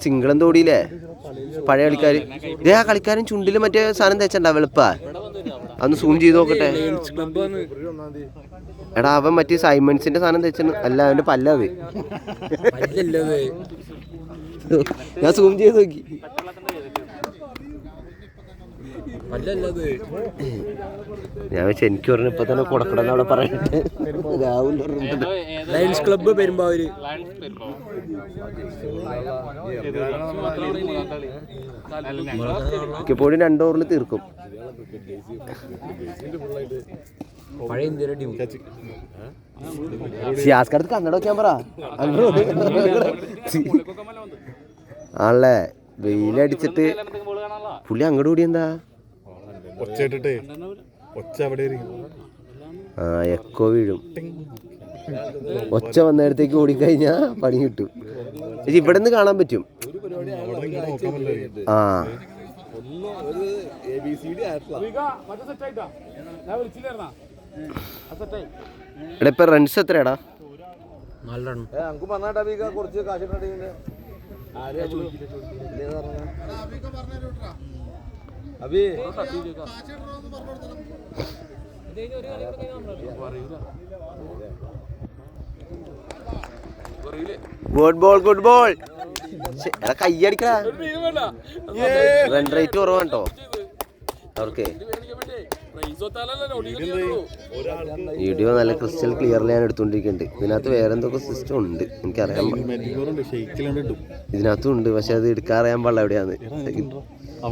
സിംഗിളം തോടിയില്ലേ പഴയ കളിക്കാര്. ഇതേ ആ കളിക്കാരൻ ചുണ്ടില് മറ്റേ സാധനം തേച്ചണ്ടാ വെളുപ്പാ. അന്ന് സൂം ചെയ്ത് നോക്കട്ടെ. എടാ അവൻ മറ്റേ സൈമൺസിന്റെ സാധനം തേച്ചു. അല്ല അവന്റെ പല്ലത്. ഞാൻ സൂം ചെയ്ത് നോക്കി. ഞാൻ വെച്ചാൽ എനിക്ക് പറഞ്ഞു ഇപ്പൊ തന്നെ കൊടുക്കണമെന്ന് അവിടെ പറയട്ടെ. Rahul lions club Perumbavoor. മിക്കപ്പോഴും 2 ഓവറിൽ തീർക്കും. സിയാസ്കടുത്ത് കന്നഡ വെക്കാൻ പറ. ആണല്ലേ വെയിലടിച്ചിട്ട് പുള്ളി അങ്ങോട്ട് കൂടി എന്താ എക്കോ വീഴും. ഒച്ച വന്നിടത്തേക്ക് ഓടിക്കഴിഞ്ഞാ പണി കിട്ടും. പക്ഷെ ഇവിടെ നിന്ന് കാണാൻ പറ്റും. ആ എടാ ഇപ്പൊ റൺസ് എത്രയാടാ? 4 run. Good ball good ball. എടാ കയ്യടിക്കടാ. റൺ റേറ്റ് കുറവാണ് കേട്ടോ അവർക്ക്. വീഡിയോ നല്ല ക്രിസ്റ്റൽ ക്ലിയറിൽ ഞാൻ എടുത്തോണ്ടിരിക്കുന്നുണ്ട്. ഇതിനകത്ത് വേറെ എന്തൊക്കെ സിസ്റ്റം ഉണ്ട് എനിക്കറിയാൻ. ഇതിനകത്തും ഉണ്ട് പക്ഷെ അത് എടുക്കാൻ അറിയാൻ പാടില്ല എവിടെയാന്ന്.